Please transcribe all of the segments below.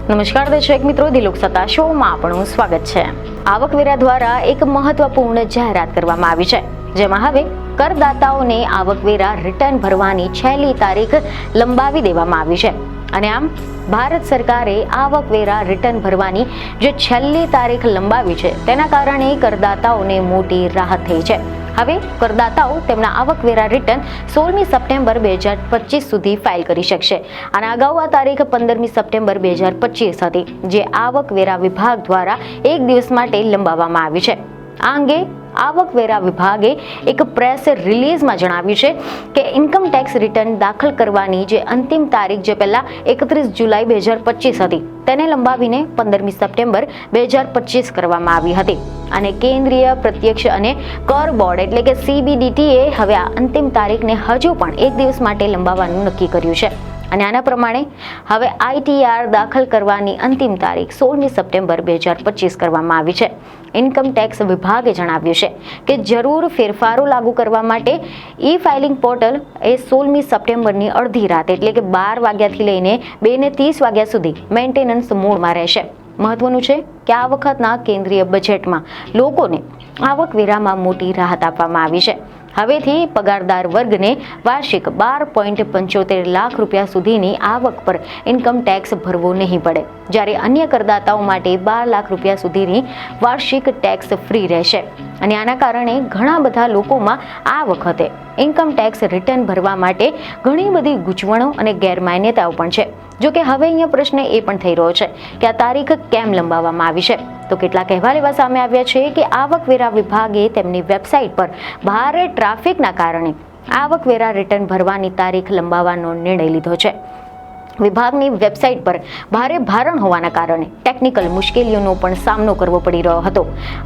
નમસ્કાર દર્શક મિત્રો, દિલોક સત્તા શોમાં આપણું સ્વાગત છે. આવકવેરા દ્વારા એક મહત્વપૂર્ણ જાહેરાત કરવામાં આવી છે, જેમાં હવે કરદાતાઓને આવકવેરા રિટર્ન ભરવાની છેલ્લી તારીખ લંબાવી દેવામાં આવી છે. અને આમ ભારત સરકારે આવકવેરા રિટર્ન ભરવાની જે છેલ્લી તારીખ લંબાવી છે, તેના કારણે કરદાતાઓને મોટી રાહત થઈ છે. હવે કરદાતાઓ તેમના આવકવેરા રિટર્ન 16મી સપ્ટેમ્બર 2025 સુધી ફાઇલ કરી શકશે. અને અગાઉ આ તારીખ 15મી સપ્ટેમ્બર 2025 હતી, જે આવકવેરા વિભાગ દ્વારા એક દિવસ માટે લંબાવવામાં આવી છે. આ અંગે આવકવેરા વિભાગે એક પ્રેસ રિલીઝમાં જણાવ્યું છે કે ઇન્કમ ટેક્સ રિટર્ન દાખલ કરવાની જે અંતિમ તારીખ જે પહેલા 31 જુલાઈ 2025 હતી, તેને લંબાવીને 15મી સપ્ટેમ્બર 2025 કરવામાં આવી હતી. અને કેન્દ્રીય પ્રત્યક્ષ અને કર બોર્ડ એટલે કે CBDT એ હવે આ અંતિમ તારીખને હજુ પણ એક દિવસ માટે લંબાવવાનું નક્કી કર્યું છે. અને આના પ્રમાણે હવે ITR દાખલ કરવાની અંતિમ તારીખ 16મી સપ્ટેમ્બર 2025 કરવામાં આવી છે. ઇન્કમ ટેક્સ વિભાગે જણાવ્યું છે કે જરૂર ફેરફારો લાગુ કરવા માટે ઈ-ફાઇલિંગ પોર્ટલ એ 16મી સપ્ટેમ્બરની અડધી રાત એટલે કે 12 વાગ્યાથી લઈને 2:30 વાગ્યા સુધી મેન્ટેનન્સ મોડમાં રહેશે. મહત્વનું છે કે આ વખતના કેન્દ્રીય બજેટમાં લોકોને આવકવેરામાં મોટી રાહત આપવામાં આવી છે. હવેથી પગારદાર વર્ગને વાર્ષિક 12.75 લાખ રૂપિયા સુધીની આવક પર ઇન્કમ ટેક્સ ભરવો નહીં પડે, જ્યારે અન્ય કરદાતાઓ માટે 12 લાખ રૂપિયા સુધીની વાર્ષિક ટેક્સ ફ્રી રહેશે. અને આના કારણે ઘણા બધા લોકોમાં આ વખતે ઇન્કમ ટેક્સ રિટર્ન ભરવા માટે ઘણી બધી ગૂંચવણો અને ગેરમાન્યતાઓ પણ છે. જો કે હવે અહીંયા પ્રશ્ન એ પણ થઈ રહ્યો છે કે આ તારીખ કેમ લંબાવવામાં આવી છે. તો કેટલાક અહેવાલ એવા સામે આવ્યા છે કે આવકવેરા વિભાગે તેમની વેબસાઇટ પર ભારે ટ્રાફિકના કારણે આવકવેરા રિટર્ન ભરવાની તારીખ લંબાવવાનો નિર્ણય લીધો છે. વિભાગની વેબસાઇટ પર ભારે ભારણ હોવાના કારણે ટેકનિકલ મુશ્કેલીઓનો પણ સામનો કરવો પડી રહ્યો હતો.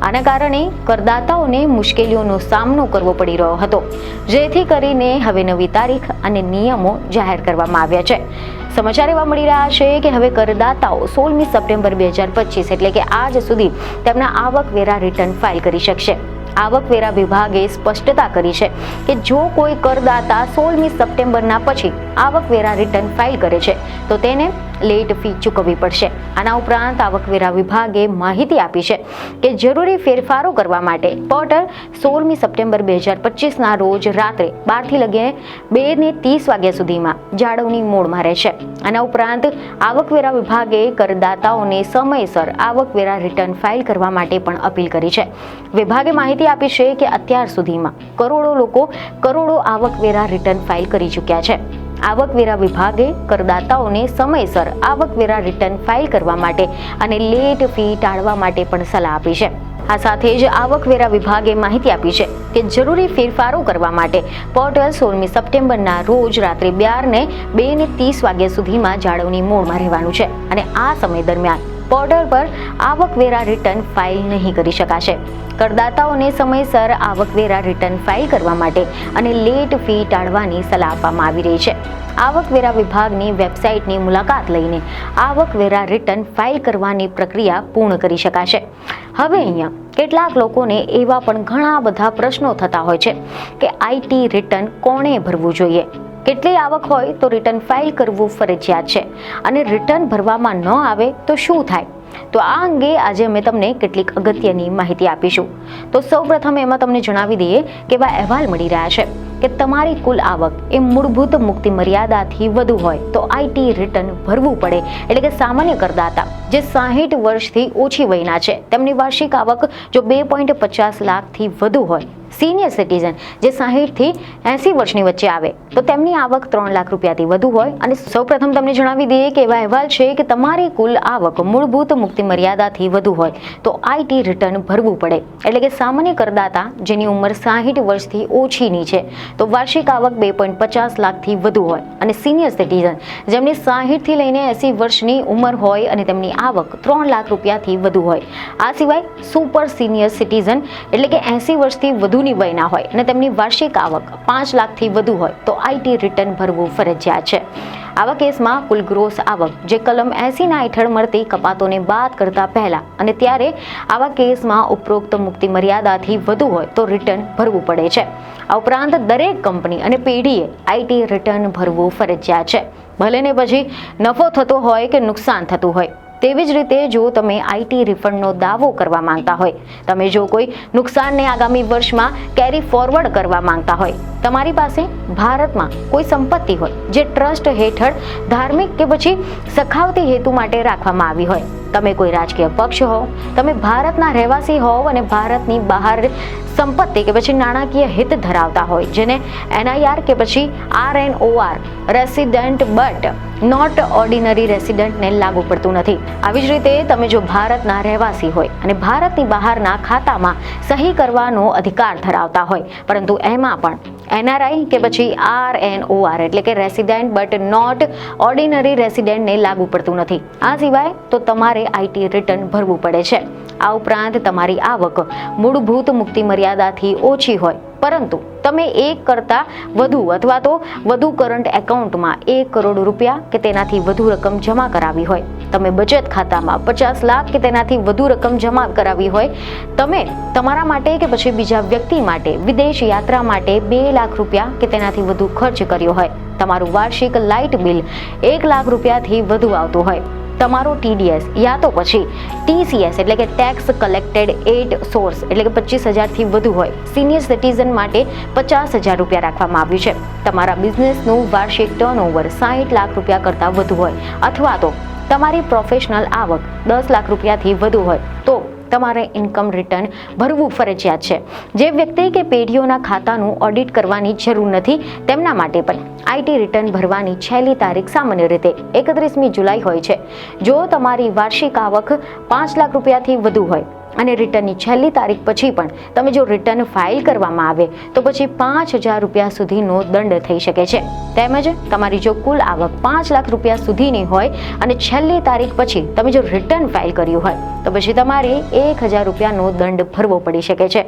આના કારણે કરદાતાઓને મુશ્કેલીઓનો સામનો કરવો પડી રહ્યો હતો, જેથી કરીને હવે નવી તારીખ અને નિયમો જાહેર કરવામાં આવ્યા છે. સમાચાર એવા મળી રહ્યા છે કે હવે કરદાતાઓ 16મી સપ્ટેમ્બર 2025 એટલે કે આજ સુધી તેમના આવકવેરા રિટર્ન ફાઇલ કરી શકશે. આવકવેરા વિભાગે સ્પષ્ટતા કરી છે કે જો કોઈ કરદાતા 16મી સપ્ટેમ્બરના પછી આવકવેરા રિટર્ન ફાઇલ કરે છે તો તેને લેટ ફી ચૂકવવી પડશે. આના ઉપરાંત આવકવેરા વિભાગે માહિતી આપી છે કે જરૂરી ફેરફારો કરવા માટે પોર્ટલ 16મી સપ્ટેમ્બર 2025ના રોજ રાત્રે 12થી લઈને 2:30 વાગ્યા સુધીમાં જાળવણી મોડમાં રહેશે. આના ઉપરાંત આવકવેરા વિભાગે કરદાતાઓને સમયસર આવકવેરા રિટર્ન ફાઇલ કરવા માટે પણ અપીલ કરી છે. વિભાગે માહિતી આપી છે કે અત્યાર સુધીમાં કરોડો લોકો કરોડો આવકવેરા રિટર્ન ફાઇલ કરી ચૂક્યા છે. આવકવેરા વિભાગે કરદાતાઓને સમયસર આવકવેરા રિટર્ન ફાઇલ કરવા માટે અને લેટ ફી ટાળવા માટે પણ સલાહ આપી છે. આ સાથે જ આવકવેરા વિભાગે માહિતી આપી છે કે જરૂરી ફેરફારો કરવા માટે પોર્ટલ 16મી સપ્ટેમ્બરના રોજ રાત્રે 2:30 વાગ્યા સુધીમાં જાળવણી મોડમાં રહેવાનું છે. અને આ સમય દરમિયાન પોર્ટલ પર આવકવેરા રિટર્ન ફાઇલ નહીં કરી શકાશે. કરદાતાઓને સમયસર આવકવેરા રિટર્ન ફાઇલ કરવા માટે અને લેટ ફી ટાળવાની સલાહ આપવામાં આવી રહી છે. આવકવેરા વિભાગની વેબસાઇટની મુલાકાત લઈને આવકવેરા રિટર્ન ફાઇલ કરવાની પ્રક્રિયા પૂર્ણ કરી શકાશે. હવે અહીંયા કેટલાક લોકોને એવા પણ ઘણા બધા પ્રશ્નો થતા હોય છે કે IT રિટર્ન કોણે ભરવું જોઈએ, કેટલી આવક હોય તો રિટર્ન ફાઇલ કરવું ફરજિયાત છે, અને રિટર્ન ભરવામાં ન આવે તો શું થાય. તો આ અંગે આજે અમે તમને કેટલીક અગત્યની માહિતી આપીશું. તો સૌપ્રથમ એમાં તમને જણાવી દઈએ કે એવા અહેવાલ મળી રહ્યા છે કે તમારી કુલ આવક એ મૂળભૂત મુક્તિ મર્યાદાથી વધુ હોય તો IT રિટર્ન ભરવું પડે. એટલે કે સામાન્ય કરદાતા જે 60 વર્ષથી ઓછી વયના છે, તેમની વાર્ષિક આવક જો 2.50 લાખથી વધુ હોય, સિનિયર સિટીઝન જે 60થી 80 વર્ષની વચ્ચે આવે તો તેમની આવક 3 લાખ રૂપિયાથી વધુ હોય. અને સૌપ્રથમ તમને જણાવી દઈએ કે એવા અહેવાલ છે કે તમારી કુલ આવક મૂળભૂત મુક્તિ મર્યાદાથી વધુ હોય તો IT રિટર્ન ભરવું પડે. એટલે કે સામાન્ય કરદાતા જેની ઉંમર 60 વર્ષથી ઓછીની છે તો વાર્ષિક આવક 2.50 લાખથી વધુ હોય, અને સિનિયર સિટીઝન જેમની 60થી લઈને 80 વર્ષની ઉંમર હોય અને તેમની આવક 3 લાખ રૂપિયાથી વધુ હોય. આ સિવાય સુપર સિનિયર સિટીઝન એટલે કે 80 વર્ષથી વધુ વધુની વયના હોય અને તેમની વાર્ષિક આવક 5 લાખથી વધુ હોય તો આઈટી રિટર્ન ભરવું ફરજિયાત છે. આવા કેસમાં કુલ ગ્રોસ આવક જે કલમ 80ના હેઠળ મળતી કપાતોને બાદ કરતા પહેલા અને ત્યારે આવા કેસમાં ઉપરોક્ત મુક્તિ મર્યાદાથી વધુ હોય તો રિટર્ન ભરવું પડે છે. આ ઉપરાંત દરેક કંપની અને પેઢીએ આઈટી રિટર્ન ભરવું ફરજિયાત છે, ભલે ને પછી નફો થતો હોય કે નુકસાન થતું હોય. તેવી જ રીતે જો તમે આઈટી રિફંડનો દાવો કરવા માંગતા હોય, તમે જો કોઈ નુકસાનને આગામી વર્ષમાં કેરી ફોરવર્ડ કરવા માંગતા હોય, તમારી પાસે ભારતમાં કોઈ સંપત્તિ હોય જે ટ્રસ્ટ હેઠળ ધાર્મિક કે પછી સખાવતી હેતુ માટે રાખવામાં આવી હોય, તમે કોઈ રાજકીય પક્ષ હોવ, તમે ભારતના રહેવાસી હોવ અને ભારતની બહાર સંપત્તિ કે પછી નાણાકીય હિત ધરાવતા હોય જેને NIR કે પછી RNOR resident but not ordinary રેસિડેન્ટને લાગુ પડતું નથી. આવી જ રીતે તમે જો ભારતના રહેવાસી હોય અને ભારતની બહારના ખાતામાં સહી કરવાનો અધિકાર ધરાવતા હોય પરંતુ એમાં પણ NRI કે પછી RNOR એટલે કે રેસિડેન્ટ બટ નોટ ઓર્ડિનરી રેસિડેન્ટને લાગુ પડતું નથી. આ સિવાય તો તમારે આઈટી રિટર્ન ભરવું પડે છે. આ ઉપરાંત તમારી આવક મૂળભૂત મુક્તિ મર્યાદાથી ઓછી હોય પરંતુ તમે એક કરતાં વધુ અથવા તો વધુ કરંટ એકાઉન્ટમાં 1 કરોડ રૂપિયા કે તેનાથી વધુ રકમ જમા કરાવી હોય, તમે બચત ખાતામાં 50 લાખ કે તેનાથી વધુ રકમ જમા કરાવી હોય, તમે તમારા માટે કે પછી બીજા વ્યક્તિ માટે વિદેશ યાત્રા માટે 2 લાખ રૂપિયા કે તેનાથી વધુ ખર્ચ કર્યો હોય, તમારું વાર્ષિક લાઇટ બિલ 1 લાખ રૂપિયાથી વધુ આવતું હોય, તમારો TDS યા તો પછી TCS એટલે કે ટેક્સ કલેક્ટેડ એટ સોર્સ એટલે કે 25,000થી વધુ હોય, સિનિયર સિટીઝન માટે 50,000 રૂપિયા રાખવામાં આવ્યું છે, તમારા બિઝનેસનું વાર્ષિક ટર્નઓવર 60 લાખ રૂપિયા કરતાં વધુ હોય અથવા તો તમારી પ્રોફેશનલ આવક 10 લાખ રૂપિયાથી વધુ હોય તો તમારે ઇન્કમ રિટર્ન ભરવું ફરજિયાત છે. જે વ્યક્તિ કે પેઢીઓના ખાતાનું ઓડિટ કરવાની જરૂર નથી તેમના માટે પણ આઈટી રિટર્ન ભરવાની છેલ્લી તારીખ સામાન્ય રીતે 31મી જુલાઈ હોય છે. જો તમારી વાર્ષિક આવક 5 લાખ રૂપિયાથી વધુ હોય અને રિટર્નની છેલ્લી તારીખ પછી પણ તમે જો રિટર્ન ફાઇલ કરવામાં આવે તો પછી 5,000 રૂપિયા સુધીનો દંડ થઈ શકે છે. તેમજ તમારી જો કુલ આવક 5 લાખ રૂપિયા સુધીની હોય અને છેલ્લી તારીખ પછી તમે જો રિટર્ન ફાઇલ કર્યું હોય તો પછી તમારે 1,000 રૂપિયાનો દંડ ભરવો પડી શકે છે.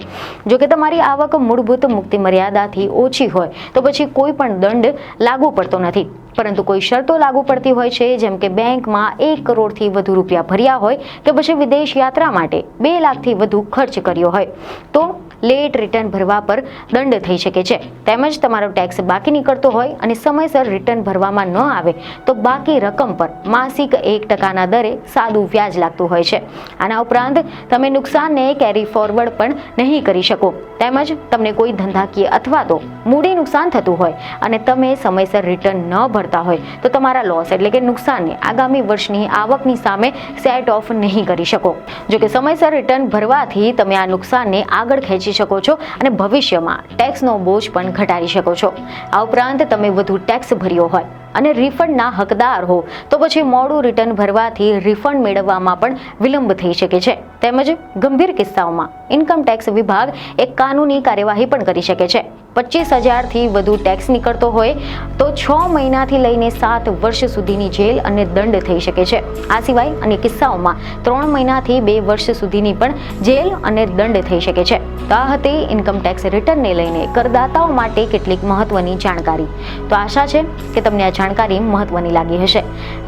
જો કે તમારી આવક મૂળભૂત મુક્તિ મર્યાદાથી ઓછી હોય તો પછી કોઈ પણ દંડ લાગુ પડતો નથી, પરંતુ કોઈ શરતો લાગુ પડતી હોય છે, જેમ કે બેંકમાં 1 કરોડથી વધુ રૂપિયા ભર્યા હોય કે પછી વિદેશ યાત્રા માટે 2 લાખથી વધુ ખર્ચ કર્યો હોય તો લેટ રિટર્ન ભરવા પર દંડ થઈ શકે છે. તેમજ તમારો ટેક્સ બાકી નીકળતો હોય અને સમયસર રિટર્ન ભરવામાં ન આવે તો બાકી રકમ પર માસિક 1% દરે સાદું વ્યાજ લાગતું હોય છે. આના ઉપરાંત તમે નુકસાનને કેરી ફોરવર્ડ પણ નહીં કરી શકો. તેમજ તમને કોઈ ધંધાકીય અથવા તો મૂડી નુકસાન થતું હોય અને તમે સમયસર રિટર્ન ન ભરતા હોય તો તમારા લોસ એટલે કે નુકસાનને આગામી વર્ષની આવકની સામે સેટ ઓફ નહીં કરી શકો. જો કે સમયસર રિટર્ન ભરવાથી તમે આ નુકસાનને આગળ ખેંચી શકો છો અને ભવિષ્યમાં ટેક્સનો બોજ પણ ઘટાડી શકો છો. આ ઉપરાંત તમે વધુ ટેક્સ ભર્યો હોય અને રિફંડના હકદાર હો તો પછી મોડું રિટર્ન ભરવાથી રિફંડ મેળવવામાં પણ વિલંબ થઈ શકે છે. તેમજ ગંભીર કિસ્સાઓમાં ઇન્કમ ટેક્સ વિભાગ એક કાનૂની કાર્યવાહી પણ કરી શકે છે. 25,000થી વધુ ટેક્સ નીકળતો હોય તો 6 મહિનાથી લઈને 7 વર્ષ સુધીની જેલ અને દંડ થઈ શકે છે. આ સિવાય અન્ય કિસ્સાઓમાં 3 મહિનાથી 2 વર્ષ સુધીની પણ જેલ અને દંડ થઈ શકે છે. તો આ હતી ઇન્કમ ટેક્સ રિટર્નને લઈને કરદાતાઓ માટે કેટલીક મહત્વની જાણકારી. તો આશા છે કે તમને આ જાણકારી મહત્વની લાગી હશે,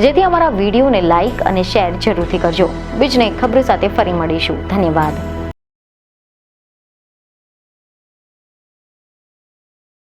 જેથી અમારા વિડીયોને લાઇક અને શેર જરૂરથી કરજો. બીજને ખબર સાથે ફરી મળીશું. ધન્યવાદ.